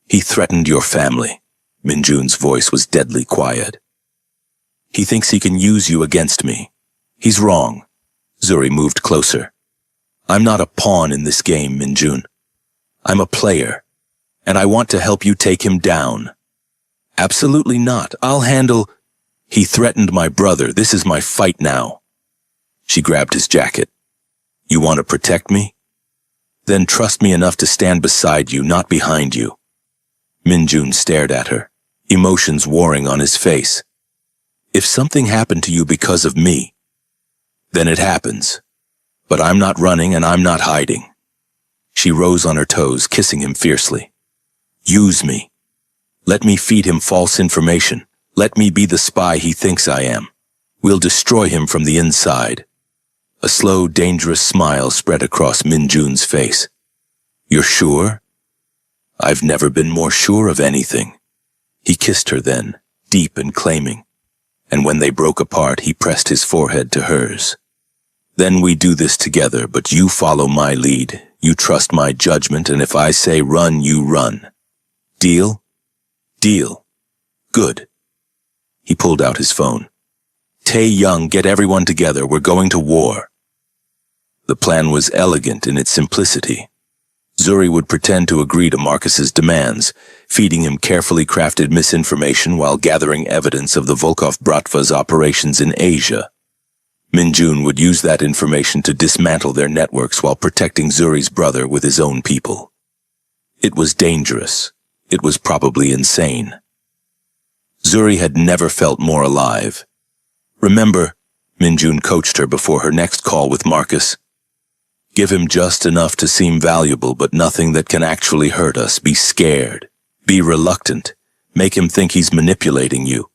He threatened your family. Minjun's voice was deadly quiet. He thinks he can use you against me. He's wrong. Zuri moved closer. I'm not a pawn in this game, Minjun. I'm a player, and I want to help you take him down. Absolutely not. I'll handle... He threatened my brother. This is my fight now. She grabbed his jacket. You want to protect me? Then trust me enough to stand beside you, not behind you. Minjun stared at her, emotions warring on his face. If something happened to you because of me, then it happens. But I'm not running and I'm not hiding. She rose on her toes, kissing him fiercely. Use me. Let me feed him false information. Let me be the spy he thinks I am. We'll destroy him from the inside. A slow, dangerous smile spread across Minjun's face. You're sure? I've never been more sure of anything. He kissed her then, deep and claiming. And when they broke apart, he pressed his forehead to hers. Then we do this together, but you follow my lead. You trust my judgment, and if I say run, you run. Deal? Deal. Good. He pulled out his phone. Tae Young, get everyone together. We're going to war. The plan was elegant in its simplicity. Zuri would pretend to agree to Marcus's demands, feeding him carefully crafted misinformation while gathering evidence of the Volkov Bratva's operations in Asia. Minjun would use that information to dismantle their networks while protecting Zuri's brother with his own people. It was dangerous. It was probably insane. Zuri had never felt more alive. Remember, Minjun coached her before her next call with Marcus. Give him just enough to seem valuable, but nothing that can actually hurt us. Be scared. Be reluctant. Make him think he's manipulating you.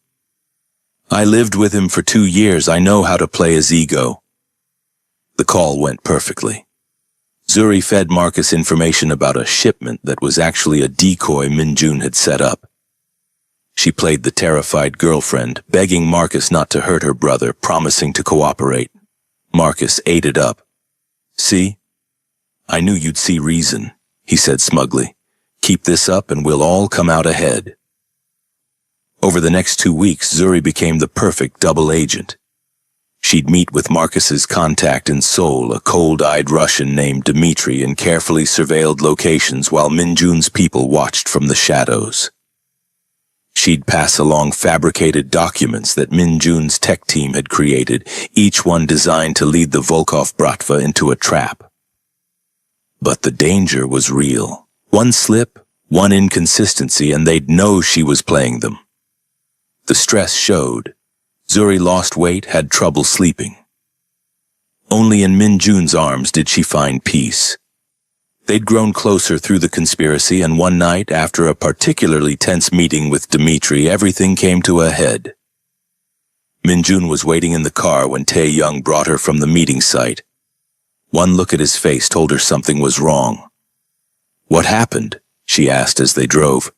I lived with him for 2 years. I know how to play his ego. The call went perfectly. Zuri fed Marcus information about a shipment that was actually a decoy Minjun had set up. She played the terrified girlfriend, begging Marcus not to hurt her brother, promising to cooperate. Marcus ate it up. "See? I knew you'd see reason," he said smugly. "Keep this up and we'll all come out ahead." Over the next 2 weeks, Zuri became the perfect double agent. She'd meet with Marcus's contact in Seoul, a cold-eyed Russian named Dmitri, and carefully surveilled locations while Minjun's people watched from the shadows. She'd pass along fabricated documents that Minjun's tech team had created, each one designed to lead the Volkov Bratva into a trap. But the danger was real. One slip, one inconsistency, and they'd know she was playing them. The stress showed. Zuri lost weight, had trouble sleeping. Only in Minjun's arms did she find peace. They'd grown closer through the conspiracy, and one night, after a particularly tense meeting with Dmitri, everything came to a head. Minjun was waiting in the car when Tae-young brought her from the meeting site. One look at his face told her something was wrong. "What happened?" she asked as they drove.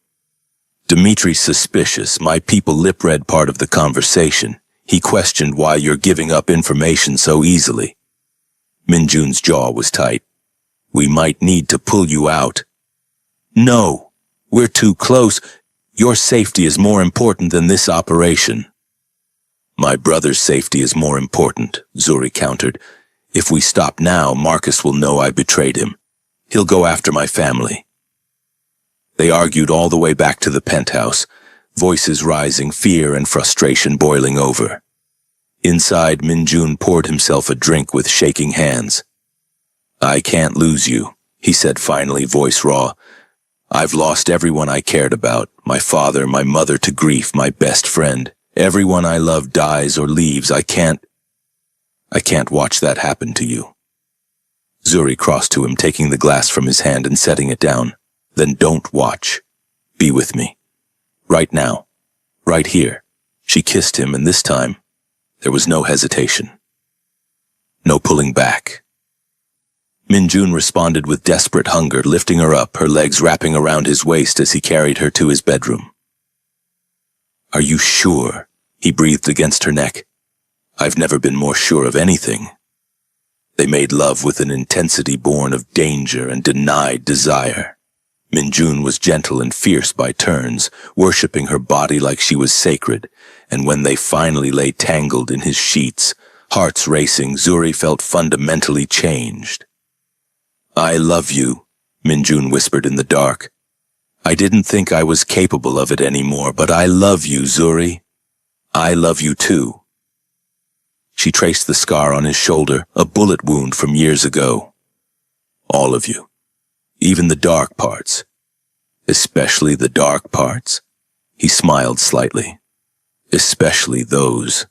"Dimitri's suspicious. My people lip-read part of the conversation. He questioned why you're giving up information so easily." Minjun's jaw was tight. "We might need to pull you out." "No, we're too close. Your safety is more important than this operation." "My brother's safety is more important," Zuri countered. "If we stop now, Marcus will know I betrayed him. He'll go after my family." They argued all the way back to the penthouse, voices rising, fear and frustration boiling over. Inside, Minjun poured himself a drink with shaking hands. "I can't lose you," he said finally, voice raw. "I've lost everyone I cared about, my father, my mother to grief, my best friend. Everyone I love dies or leaves. I can't watch that happen to you." Zuri crossed to him, taking the glass from his hand and setting it down. "Then don't watch. Be with me. Right now. Right here." She kissed him, and this time, there was no hesitation. No pulling back. Minjun responded with desperate hunger, lifting her up, her legs wrapping around his waist as he carried her to his bedroom. "Are you sure?" he breathed against her neck. "I've never been more sure of anything." They made love with an intensity born of danger and denied desire. Minjun was gentle and fierce by turns, worshipping her body like she was sacred, and when they finally lay tangled in his sheets, hearts racing, Zuri felt fundamentally changed. "I love you," Minjun whispered in the dark. "I didn't think I was capable of it anymore, but I love you, Zuri. I love you too." She traced the scar on his shoulder, a bullet wound from years ago. "All of you. Even the dark parts." "Especially the dark parts?" He smiled slightly. "Especially those."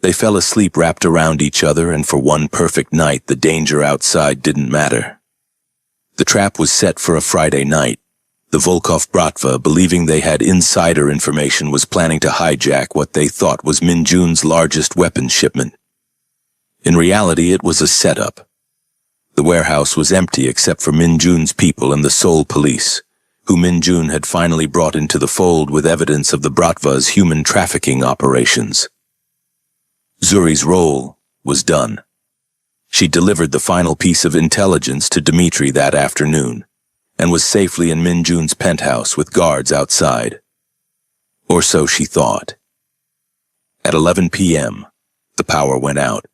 They fell asleep wrapped around each other, and for one perfect night, the danger outside didn't matter. The trap was set for a Friday night. The Volkov Bratva, believing they had insider information, was planning to hijack what they thought was Minjun's largest weapons shipment. In reality, it was a setup. The warehouse was empty except for Minjun's people and the Seoul police, who Minjun had finally brought into the fold with evidence of the Bratva's human trafficking operations. Zuri's role was done. She delivered the final piece of intelligence to Dmitri that afternoon, and was safely in Minjun's penthouse with guards outside. Or so she thought. At 11 p.m., the power went out.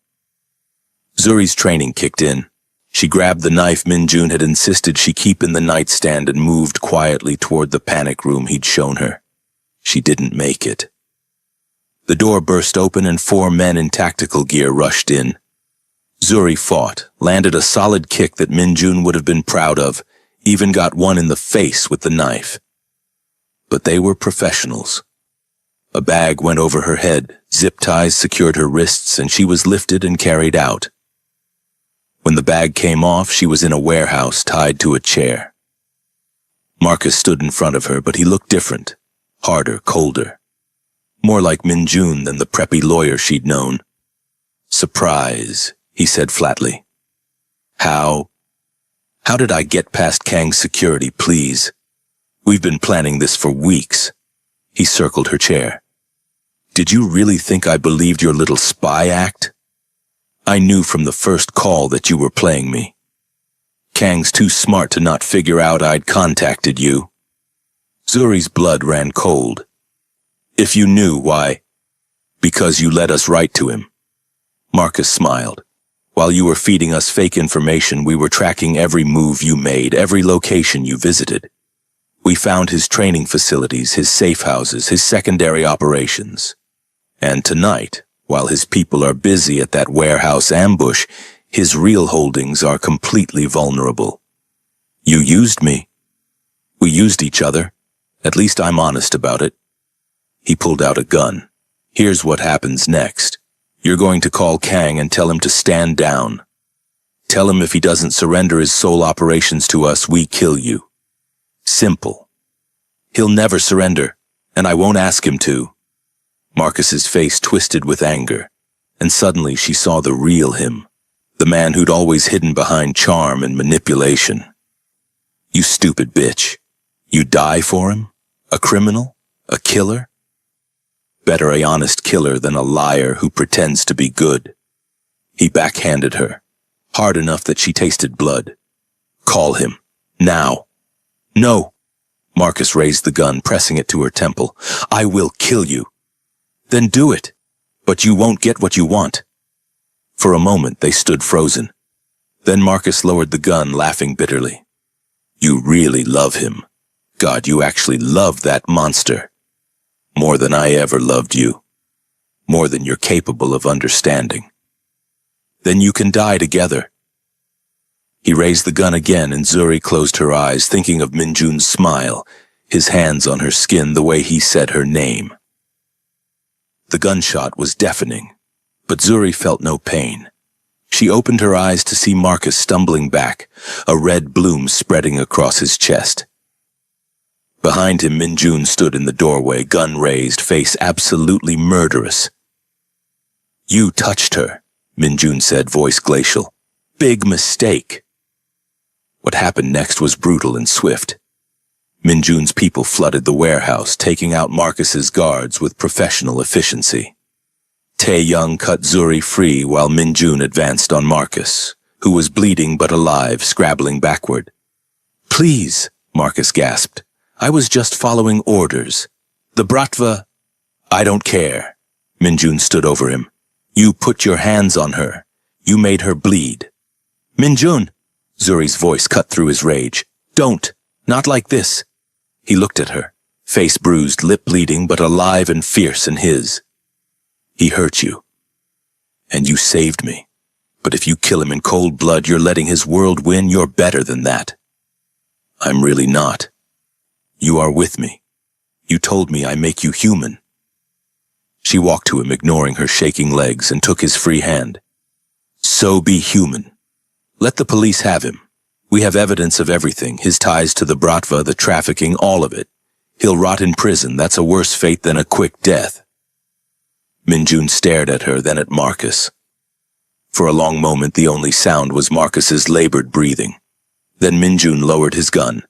Zuri's training kicked in. She grabbed the knife Minjun had insisted she keep in the nightstand and moved quietly toward the panic room he'd shown her. She didn't make it. The door burst open and 4 men in tactical gear rushed in. Zuri fought, landed a solid kick that Minjun would have been proud of, even got one in the face with the knife. But they were professionals. A bag went over her head, zip ties secured her wrists, and she was lifted and carried out. When the bag came off, she was in a warehouse tied to a chair. Marcus stood in front of her, but he looked different, harder, colder. More like Minjun than the preppy lawyer she'd known. "Surprise," he said flatly. "How?" How did I get past Kang's security, please? We've been planning this for weeks. He circled her chair. Did you really think I believed your little spy act? I knew from the first call that you were playing me. Kang's too smart to not figure out I'd contacted you. Zuri's blood ran cold. If you knew, why? Because you led us right to him. Marcus smiled. While you were feeding us fake information, we were tracking every move you made, every location you visited. We found his training facilities, his safe houses, his secondary operations. And tonight, while his people are busy at that warehouse ambush, his real holdings are completely vulnerable. You used me. We used each other. At least I'm honest about it. He pulled out a gun. Here's what happens next. You're going to call Kang and tell him to stand down. Tell him if he doesn't surrender his sole operations to us, we kill you. Simple. He'll never surrender, and I won't ask him to. Marcus's face twisted with anger, and suddenly she saw the real him, the man who'd always hidden behind charm and manipulation. You stupid bitch. You die for him? A criminal? A killer? Better a honest killer than a liar who pretends to be good. He backhanded her, hard enough that she tasted blood. Call him. Now. No. Marcus raised the gun, pressing it to her temple. I will kill you. Then do it. But you won't get what you want. For a moment, they stood frozen. Then Marcus lowered the gun, laughing bitterly. You really love him. God, you actually love that monster. More than I ever loved you. More than you're capable of understanding. Then you can die together. He raised the gun again, and Zuri closed her eyes, thinking of Minjun's smile, his hands on her skin, the way he said her name. The gunshot was deafening, but Zuri felt no pain. She opened her eyes to see Marcus stumbling back, a red bloom spreading across his chest. Behind him, Minjun stood in the doorway, gun raised, face absolutely murderous. You touched her, Minjun said, voice glacial. Big mistake. What happened next was brutal and swift. Minjun's people flooded the warehouse, taking out Marcus's guards with professional efficiency. Tae-young cut Zuri free while Minjun advanced on Marcus, who was bleeding but alive, scrabbling backward. Please, Marcus gasped. I was just following orders. The Bratva... I don't care. Minjun stood over him. You put your hands on her. You made her bleed. Minjun! Zuri's voice cut through his rage. Don't. Not like this. He looked at her, face bruised, lip bleeding, but alive and fierce in his. He hurt you. And you saved me. But if you kill him in cold blood, you're letting his world win. You're better than that. I'm really not. You are with me. You told me I make you human. She walked to him, ignoring her shaking legs, and took his free hand. So be human. Let the police have him. We have evidence of everything, his ties to the Bratva, the trafficking, all of it. He'll rot in prison. That's a worse fate than a quick death. Minjun stared at her, then at Marcus. For a long moment, the only sound was Marcus's labored breathing. Then Minjun lowered his gun.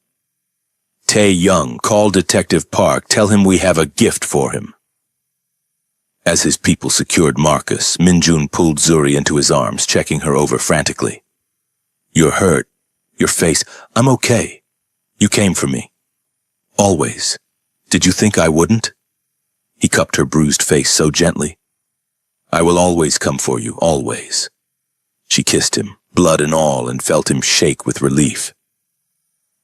Tae-young, call Detective Park. Tell him we have a gift for him. As his people secured Marcus, Minjun pulled Zuri into his arms, checking her over frantically. You're hurt. Your face. I'm okay. You came for me. Always. Did you think I wouldn't? He cupped her bruised face so gently. I will always come for you, always. She kissed him, blood and all, and felt him shake with relief.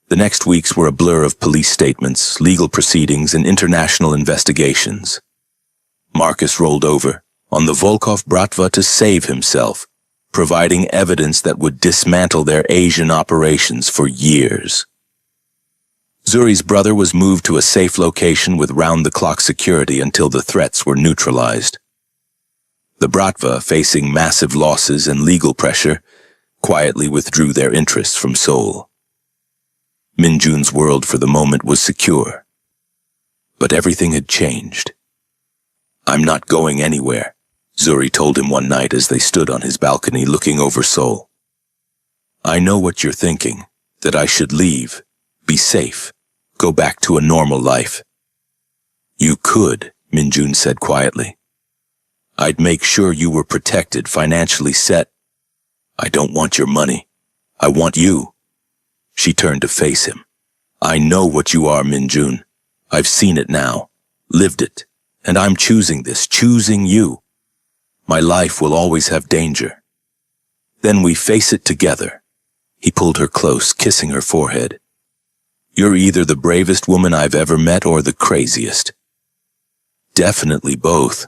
The next weeks were a blur of police statements, legal proceedings, and international investigations. Marcus rolled over, on the Volkov Bratva to save himself, providing evidence that would dismantle their Asian operations for years. Zuri's brother was moved to a safe location with round-the-clock security until the threats were neutralized. The Bratva, facing massive losses and legal pressure, quietly withdrew their interests from Seoul. Minjun's world for the moment was secure. But everything had changed. I'm not going anywhere, Zuri told him one night as they stood on his balcony looking over Seoul. I know what you're thinking. That I should leave, be safe, go back to a normal life. You could, Minjun said quietly. I'd make sure you were protected, financially set. I don't want your money. I want you. She turned to face him. I know what you are, Minjun. I've seen it now, lived it, and I'm choosing this, choosing you. My life will always have danger. Then we face it together. He pulled her close, kissing her forehead. You're either the bravest woman I've ever met or the craziest. Definitely both.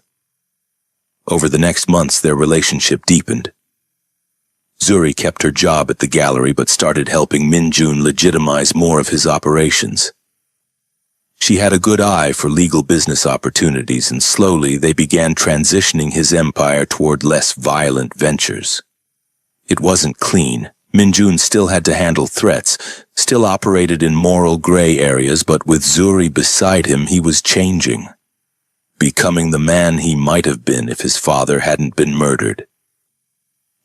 Over the next months, their relationship deepened. Zuri kept her job at the gallery but started helping Minjun legitimize more of his operations. She had a good eye for legal business opportunities, and slowly they began transitioning his empire toward less violent ventures. It wasn't clean. Minjun still had to handle threats, still operated in moral gray areas, but with Zuri beside him, he was changing, becoming the man he might have been if his father hadn't been murdered.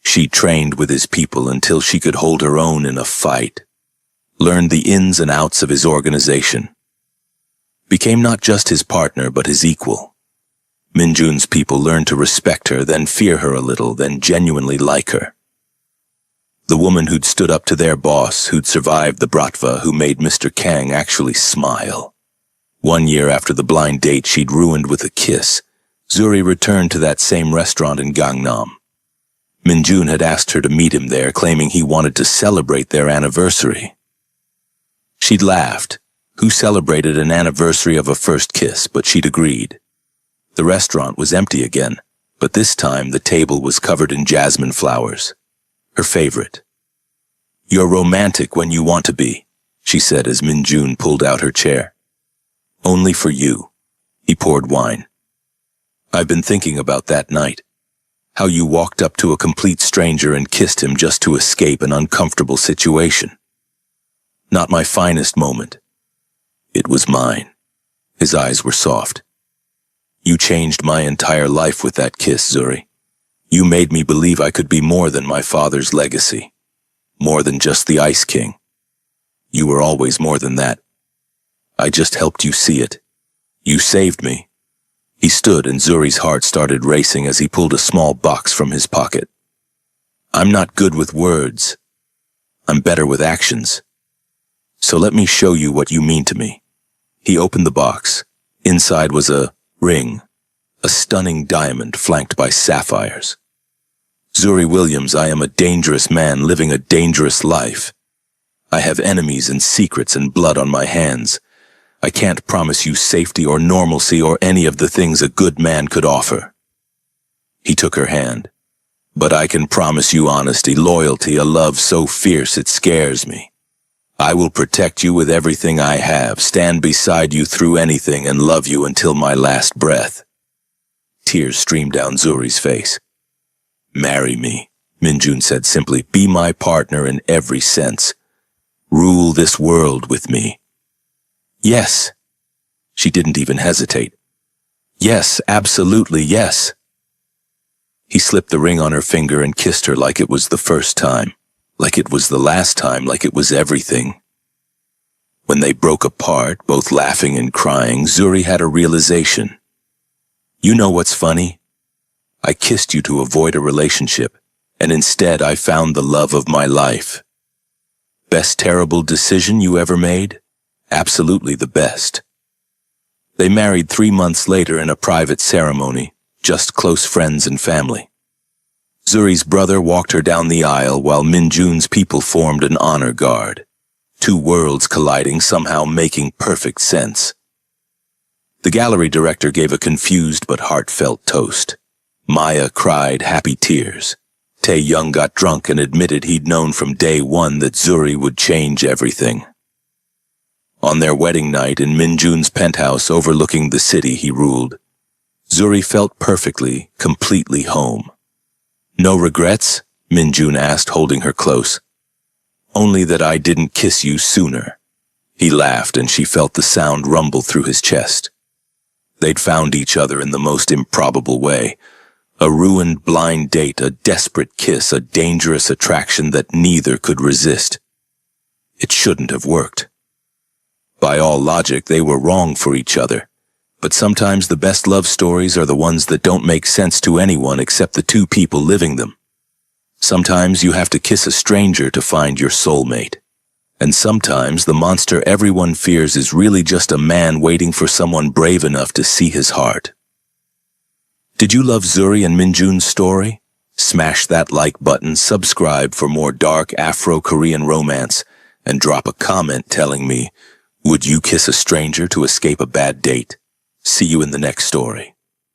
She trained with his people until she could hold her own in a fight, learned the ins and outs of his organization, became not just his partner but his equal. Minjun's people learned to respect her, then fear her a little, then genuinely like her. The woman who'd stood up to their boss, who'd survived the bratva, who made Mr. Kang actually smile. 1 year after the blind date she'd ruined with a kiss, Zuri returned to that same restaurant in Gangnam. Minjun had asked her to meet him there, claiming he wanted to celebrate their anniversary. She'd laughed. Who celebrated an anniversary of a first kiss? But she'd agreed. The restaurant was empty again, but this time the table was covered in jasmine flowers. Her favorite. You're romantic when you want to be, she said as Minjun pulled out her chair. Only for you. He poured wine. I've been thinking about that night. How you walked up to a complete stranger and kissed him just to escape an uncomfortable situation. Not my finest moment. It was mine. His eyes were soft. You changed my entire life with that kiss, Zuri. You made me believe I could be more than my father's legacy. More than just the Ice King. You were always more than that. I just helped you see it. You saved me. He stood and Zuri's heart started racing as he pulled a small box from his pocket. I'm not good with words. I'm better with actions. So let me show you what you mean to me. He opened the box. Inside was a ring, a stunning diamond flanked by sapphires. Zuri Williams, I am a dangerous man living a dangerous life. I have enemies and secrets and blood on my hands. I can't promise you safety or normalcy or any of the things a good man could offer. He took her hand. But I can promise you honesty, loyalty, a love so fierce it scares me. I will protect you with everything I have, stand beside you through anything, and love you until my last breath. Tears streamed down Zuri's face. Marry me, Minjun said simply. Be my partner in every sense. Rule this world with me. Yes. She didn't even hesitate. Yes, absolutely yes. He slipped the ring on her finger and kissed her like it was the first time. Like it was the last time, like it was everything. When they broke apart, both laughing and crying, Zuri had a realization. You know what's funny? I kissed you to avoid a relationship, and instead I found the love of my life. Best terrible decision you ever made? Absolutely the best. They married 3 months later in a private ceremony, just close friends and family. Zuri's brother walked her down the aisle while Minjun's people formed an honor guard. 2 worlds colliding, somehow making perfect sense. The gallery director gave a confused but heartfelt toast. Maya cried happy tears. Tae-young got drunk and admitted he'd known from day one that Zuri would change everything. On their wedding night in Minjun's penthouse overlooking the city, he ruled, Zuri felt perfectly, completely home. No regrets? Minjun asked, holding her close. Only that I didn't kiss you sooner. He laughed and she felt the sound rumble through his chest. They'd found each other in the most improbable way. A ruined blind date, a desperate kiss, a dangerous attraction that neither could resist. It shouldn't have worked. By all logic, they were wrong for each other. But sometimes the best love stories are the ones that don't make sense to anyone except the two people living them. Sometimes you have to kiss a stranger to find your soulmate. And sometimes the monster everyone fears is really just a man waiting for someone brave enough to see his heart. Did you love Zuri and Minjun's story? Smash that like button, subscribe for more dark Afro-Korean romance, and drop a comment telling me, would you kiss a stranger to escape a bad date? See you in the next story.